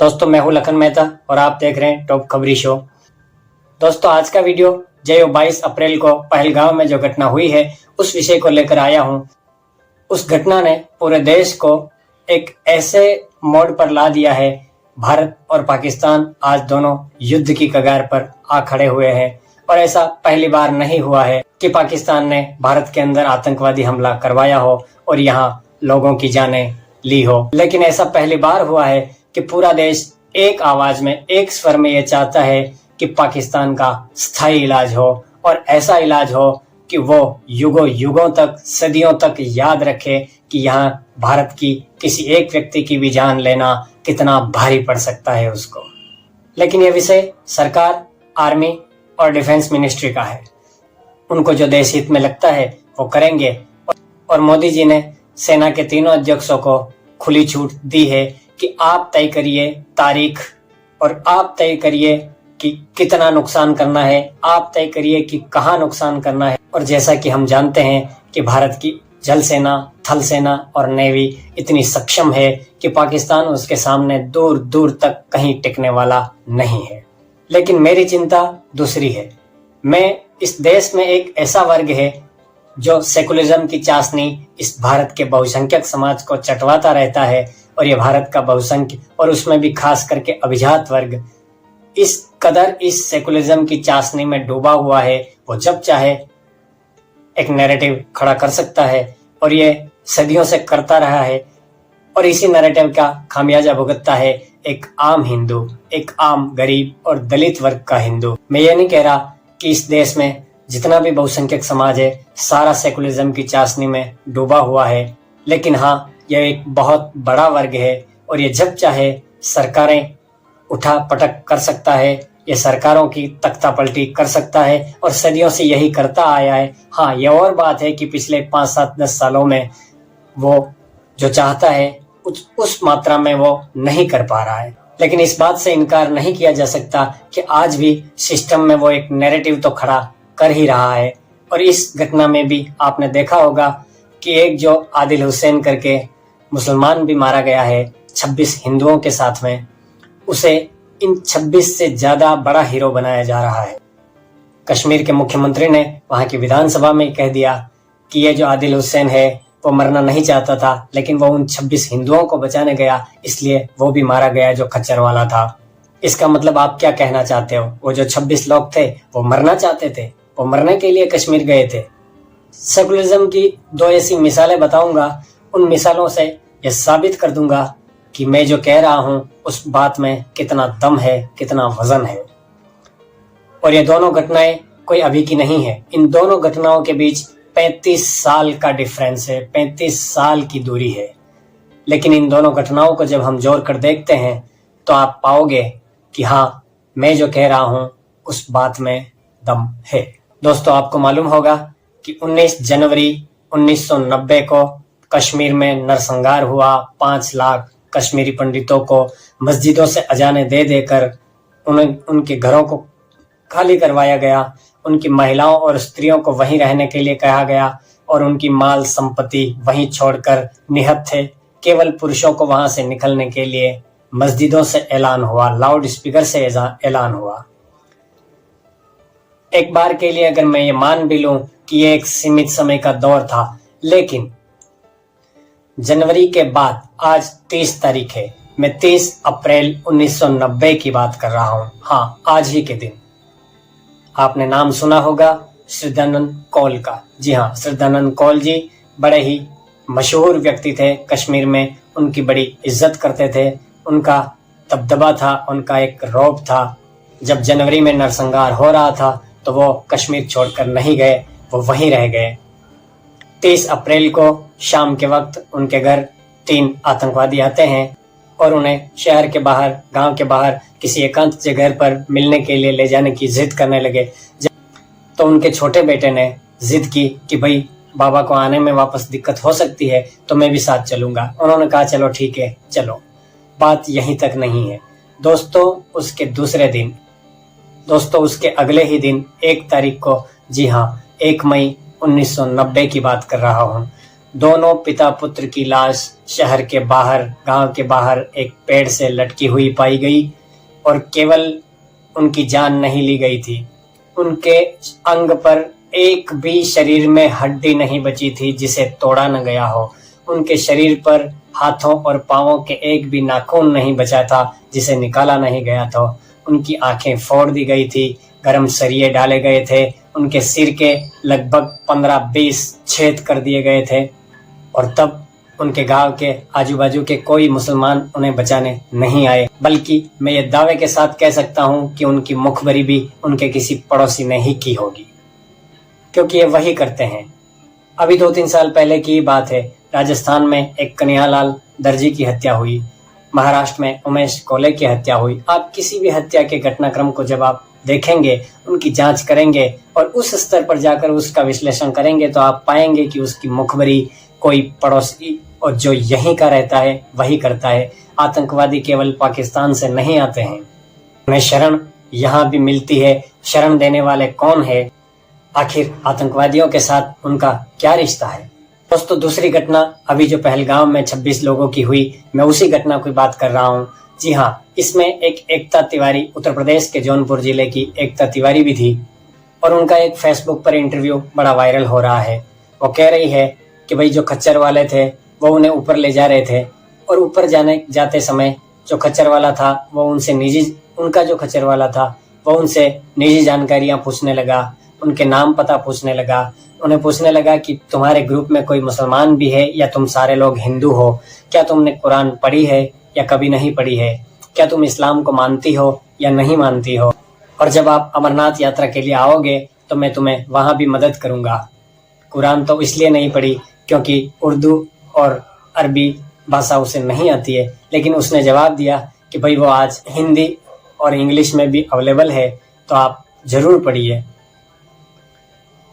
दोस्तों मैं हूं लखन मेहता और आप देख रहे हैं टॉप खबरी शो। दोस्तों आज का वीडियो जो 22 अप्रैल को पहलगाम में जो घटना हुई है उस विषय को लेकर आया हूं। उस घटना ने पूरे देश को एक ऐसे मोड़ पर ला दिया है। भारत और पाकिस्तान आज दोनों युद्ध की कगार पर आ खड़े हुए हैं और ऐसा पहली बार नहीं हुआ है कि पाकिस्तान ने भारत के अंदर आतंकवादी हमला करवाया हो और यहाँ लोगों की जानें ली हो। लेकिन ऐसा पहली बार हुआ है कि पूरा देश एक आवाज में, एक स्वर में ये चाहता है कि पाकिस्तान का स्थायी इलाज हो और ऐसा इलाज हो कि वो युगों युगों तक, सदियों तक याद रखे कि यहाँ भारत की किसी एक व्यक्ति की भी जान लेना कितना भारी पड़ सकता है उसको। लेकिन ये विषय सरकार, आर्मी और डिफेंस मिनिस्ट्री का है। उनको जो देश हित में लगता है वो करेंगे और मोदी जी ने सेना के तीनों अध्यक्षों को खुली छूट दी है कि आप तय करिए तारीख और आप तय करिए कि कितना नुकसान करना है, आप तय करिए कि कहाँ नुकसान करना है। और जैसा कि हम जानते हैं कि भारत की जल सेना, थल सेना और नेवी इतनी सक्षम है कि पाकिस्तान उसके सामने दूर दूर तक कहीं टिकने वाला नहीं है। लेकिन मेरी चिंता दूसरी है। मैं इस देश में एक ऐसा वर्ग है जो सेकुलरिज्म की चाशनी इस भारत के बहुसंख्यक समाज को चटवाता रहता है और ये भारत का बहुसंख्य और उसमें भी खास करके अभिजात वर्ग इस कदर इस सेकुलरिज्म की चाशनी में डूबा हुआ है। वो जब चाहे एक नैरेटिव खड़ा कर सकता है और ये सदियों से करता रहा है और इसी नैरेटिव का खामियाजा भुगतता है एक आम हिंदू, एक आम गरीब और दलित वर्ग का हिंदू। मैं ये नहीं कह रहा कि इस देश में जितना भी बहुसंख्यक समाज है सारा सेकुलरिज्म की चाशनी में डूबा हुआ है, लेकिन हाँ यह एक बहुत बड़ा वर्ग है और ये जब चाहे सरकारें उठा पटक कर सकता है, ये सरकारों की तख्ता पलटी कर सकता है और सदियों से यही करता आया है। हाँ ये और बात है कि पिछले 5, 7, 10 सालों में वो जो चाहता है उस मात्रा में वो नहीं कर पा रहा है। लेकिन इस बात से इनकार नहीं किया जा सकता कि आज भी सिस्टम में वो एक नैरेटिव तो खड़ा कर ही रहा है। और इस घटना में भी आपने देखा होगा कि एक जो आदिल हुसैन करके मुसलमान भी मारा गया है 26 हिंदुओं के साथ में, उसे इन 26 से ज्यादा बड़ा हीरो बनाया जा रहा है। कश्मीर के मुख्यमंत्री ने वहां की विधानसभा में कह दिया कि ये जो आदिल हुसैन है वो मरना नहीं चाहता था, लेकिन वो उन 26 हिंदुओं को बचाने गया इसलिए वो भी मारा गया जो खच्चर वाला था। इसका मतलब आप क्या कहना चाहते हो? वो जो 26 लोग थे वो मरना चाहते थे, वो मरने के लिए कश्मीर गए थे। सेकुलरिज्म की 2 ऐसी मिसालें बताऊंगा, उन मिसालों से यह साबित कर दूंगा कि मैं जो कह रहा हूं उस बात में कितना दम है, कितना वजन है। और ये दोनों घटनाएं कोई अभी की नहीं है। इन दोनों घटनाओं के बीच 35 साल का डिफरेंस है, 35 साल की दूरी है। लेकिन इन दोनों घटनाओं को जब हम जोड़ कर देखते हैं तो आप पाओगे कि हाँ मैं जो कह रहा हूं उस बात में दम है। दोस्तों आपको मालूम होगा कि 19 जनवरी 1990 को कश्मीर में नरसंहार हुआ। 5 लाख कश्मीरी पंडितों को मस्जिदों से अजाने दे देकर उनके घरों को खाली करवाया गया। उनकी महिलाओं और स्त्रियों को वहीं रहने के लिए कहा गया और उनकी माल संपत्ति वहीं छोड़कर निहत थे। केवल पुरुषों को वहां से निकलने के लिए मस्जिदों से ऐलान हुआ, लाउड स्पीकर से ऐलान हुआ। एक बार के लिए अगर मैं ये मान भी लूं कि ये एक सीमित समय का दौर था, लेकिन जनवरी के बाद आज 30 तारीख है। मैं 30 अप्रैल 1990 की बात कर रहा हूं। हाँ आज ही के दिन आपने नाम सुना होगा श्रद्धानंद कौल का। जी हाँ, श्रद्धानंद कौल जी बड़े ही मशहूर व्यक्ति थे कश्मीर में। उनकी बड़ी इज्जत करते थे, उनका दबदबा था, उनका एक रौब था। जब जनवरी में नरसंहार हो रहा था तो वो कश्मीर छोड़कर नहीं गए, वो वहीं रह गए। 30 अप्रैल को शाम के वक्त उनके घर 3 आतंकवादी आते हैं और उन्हें शहर के बाहर, गांव के बाहर किसी एकांत जगह पर मिलने के लिए ले जाने की जिद करने लगे। तो उनके छोटे बेटे ने जिद की कि भाई बाबा को आने में वापस दिक्कत हो सकती है तो मैं भी साथ चलूंगा। उन्होंने कहा चलो ठीक है चलो। बात यहीं तक नहीं है दोस्तों। उसके अगले ही दिन 1 तारीख को, जी हाँ 1 मई 1990 की बात कर रहा हूँ, दोनों पिता पुत्र की लाश शहर के बाहर, गांव के बाहर एक पेड़ से लटकी हुई पाई गई और केवल उनकी जान नहीं ली गई थी, उनके अंग पर एक भी शरीर में हड्डी नहीं बची थी जिसे तोड़ा न गया हो। उनके शरीर पर हाथों और पांवों के एक भी नाखून नहीं बचा था जिसे निकाला नहीं गया था। उनकी आंखें फोड़ दी गई थी, गर्म सरिये डाले गए थे, उनके सिर के लगभग 15-20 छेद कर दिए गए थे और तब उनके गांव के आजू बाजू के कोई मुसलमान उन्हें बचाने नहीं आए, बल्कि मैं ये दावे के साथ कह सकता हूँ कि उनकी मुखबरी भी उनके किसी पड़ोसी ने ही की होगी, क्योंकि ये वही करते हैं। अभी 2-3 साल पहले की बात है, राजस्थान में एक कन्हैयालाल दर्जी की हत्या हुई, महाराष्ट्र में उमेश कोले की हत्या हुई। आप किसी भी हत्या के घटनाक्रम को जब आप देखेंगे, उनकी जांच करेंगे और उस स्तर पर जाकर उसका विश्लेषण करेंगे तो आप पाएंगे कि उसकी मुखबरी कोई पड़ोसी और जो यहीं का रहता है वही करता है। आतंकवादी केवल पाकिस्तान से नहीं आते हैं, उन्हें शरण यहाँ भी मिलती है। शरण देने वाले कौन है? आखिर आतंकवादियों के साथ उनका क्या रिश्ता है? दोस्तों, दूसरी घटना अभी जो पहलगाम में 26 लोगों की हुई, मैं उसी घटना की बात कर रहा हूँ। जी हाँ, इसमें एक एकता तिवारी, उत्तर प्रदेश के जौनपुर जिले की एकता तिवारी भी थी और उनका एक फेसबुक पर इंटरव्यू बड़ा वायरल हो रहा है। वो कह रही है कि भाई जो खच्चर वाले थे वो उन्हें ऊपर ले जा रहे थे और ऊपर जाते समय जो खच्चर वाला था वो उनसे निजी जानकारियां पूछने लगा, उनके नाम पता पूछने लगा, उन्हें पूछने लगा कि तुम्हारे ग्रुप में कोई मुसलमान भी है या तुम सारे लोग हिंदू हो, क्या तुमने कुरान पढ़ी है या कभी नहीं पढ़ी है, क्या तुम इस्लाम को मानती हो या नहीं मानती हो, और जब आप अमरनाथ यात्रा के लिए आओगे तो मैं तुम्हें वहां भी मदद करूंगा। कुरान तो इसलिए नहीं पढ़ी क्योंकि उर्दू और अरबी भाषा उसे नहीं आती है, लेकिन उसने जवाब दिया कि भाई वो आज हिंदी और इंग्लिश में भी अवेलेबल है तो आप जरूर पढ़िए।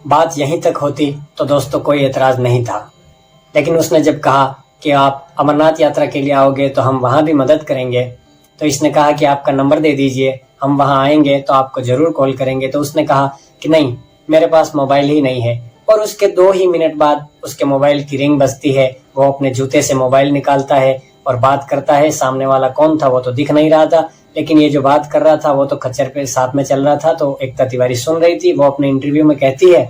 बात यहीं तक होती तो दोस्तों कोई एतराज नहीं था, लेकिन उसने जब कहा कि आप अमरनाथ यात्रा के लिए आओगे तो हम वहां भी मदद करेंगे, तो इसने कहा कि आपका नंबर दे दीजिए, हम वहां आएंगे तो आपको जरूर कॉल करेंगे। तो उसने कहा कि नहीं, मेरे पास मोबाइल ही नहीं है। और उसके 2 ही मिनट बाद उसके मोबाइल की रिंग बजती है, वो अपने जूते से मोबाइल निकालता है और बात करता है। सामने वाला कौन था वो तो दिख नहीं रहा था, लेकिन ये जो बात कर रहा था वो तो खच्चर पे साथ में चल रहा था। तो एकता तिवारी सुन रही थी। वो अपने इंटरव्यू में कहती है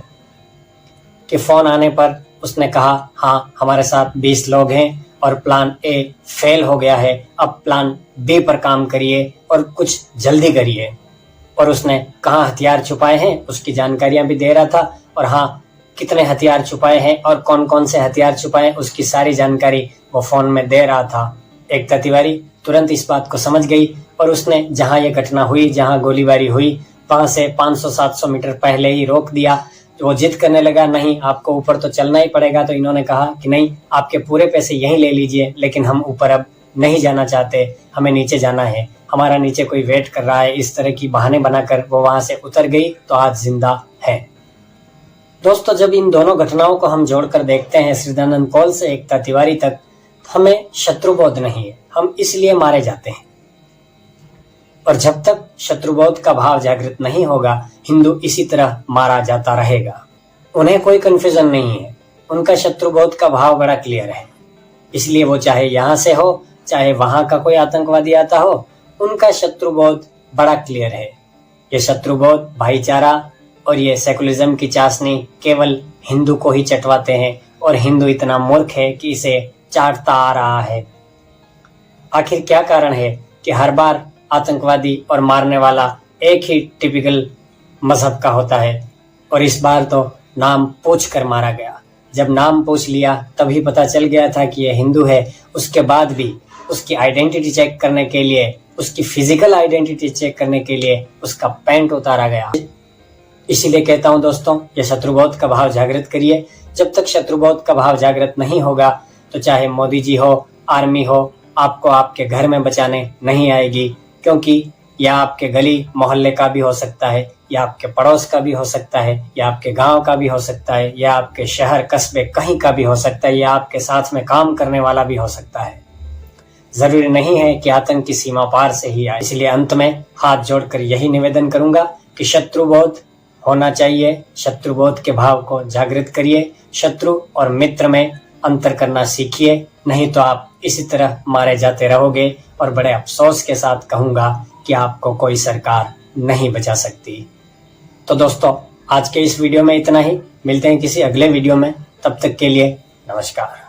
कि फोन आने पर उसने कहा, हाँ हमारे साथ 20 लोग हैं और प्लान ए फेल हो गया है, अब प्लान बी पर काम करिए और कुछ जल्दी करिए। और उसने कहाँ हथियार छुपाए हैं उसकी जानकारियां भी दे रहा था, और हाँ कितने हथियार छुपाए हैं और कौन कौन से हथियार छुपाए हैं उसकी सारी जानकारी वो फोन में दे रहा था। एकता तिवारी तुरंत इस बात को समझ गई और उसने जहां ये घटना हुई, जहां गोलीबारी हुई, वहां से 500-700 मीटर पहले ही रोक दिया। वो जिद करने लगा, नहीं आपको ऊपर तो चलना ही पड़ेगा। तो इन्होंने कहा कि नहीं, आपके पूरे पैसे यहीं ले लीजिए, लेकिन हम ऊपर अब नहीं जाना चाहते, हमें नीचे जाना है, हमारा नीचे कोई वेट कर रहा है। इस तरह की बहाने बनाकर वो वहां से उतर गई तो आज जिंदा है। दोस्तों, जब इन दोनों घटनाओं को हम जोड़कर देखते हैं, श्रीदानंद कौल से एकता तिवारी तक, हमें शत्रुबोध नहीं है, हम इसलिए मारे जाते हैं। और जब तक शत्रुबोध का भाव जागृत नहीं होगा, हिंदू इसी तरह मारा जाता रहेगा। उन्हें कोई कंफ्यूजन नहीं है, उनका शत्रुबोध का भाव बड़ा क्लियर है। इसलिए वो चाहे यहाँ से हो, चाहे वहां का कोई आतंकवादी आता हो, उनका शत्रुबोध बड़ा क्लियर है। ये शत्रुबोध, भाईचारा और ये सेकुलरिज्म की चाशनी केवल हिंदू को ही चटवाते हैं, और हिंदू इतना मूर्ख है कि इसे चाटता आ रहा है। आखिर क्या कारण है कि हर बार आतंकवादी और मारने वाला एक ही टिपिकल मजहब का होता है, और इस बार तो नाम पूछ कर मारा गया। जब नाम पूछ लिया तभी पता चल गया था कि यह हिंदू है। उसके बाद भी उसकी आइडेंटिटी चेक करने के लिए, उसकी फिजिकल आइडेंटिटी चेक करने के लिए उसका पैंट उतारा गया। इसीलिए कहता हूं दोस्तों, ये शत्रुबोध का भाव जागृत करिए। जब तक शत्रुबोध का भाव जागृत नहीं होगा तो चाहे मोदी जी हो, आर्मी हो, आपको आपके घर में बचाने नहीं आएगी, क्योंकि यह आपके गली मोहल्ले का भी हो सकता है, या आपके पड़ोस का भी हो सकता है, या आपके गांव का भी हो सकता है, या आपके शहर कस्बे कहीं का भी हो सकता है, या आपके साथ में काम करने वाला भी हो सकता है। जरूरी नहीं है कि आतंक की सीमा पार से ही आए। इसलिए अंत में हाथ जोड़कर यही निवेदन करूंगा कि शत्रुबोध होना चाहिए। शत्रुबोध के भाव को जागृत करिए। शत्रु और मित्र में अंतर करना सीखिए, नहीं तो आप इसी तरह मारे जाते रहोगे और बड़े अफसोस के साथ कहूंगा कि आपको कोई सरकार नहीं बचा सकती। तो दोस्तों, आज के इस वीडियो में इतना ही। मिलते हैं किसी अगले वीडियो में, तब तक के लिए नमस्कार।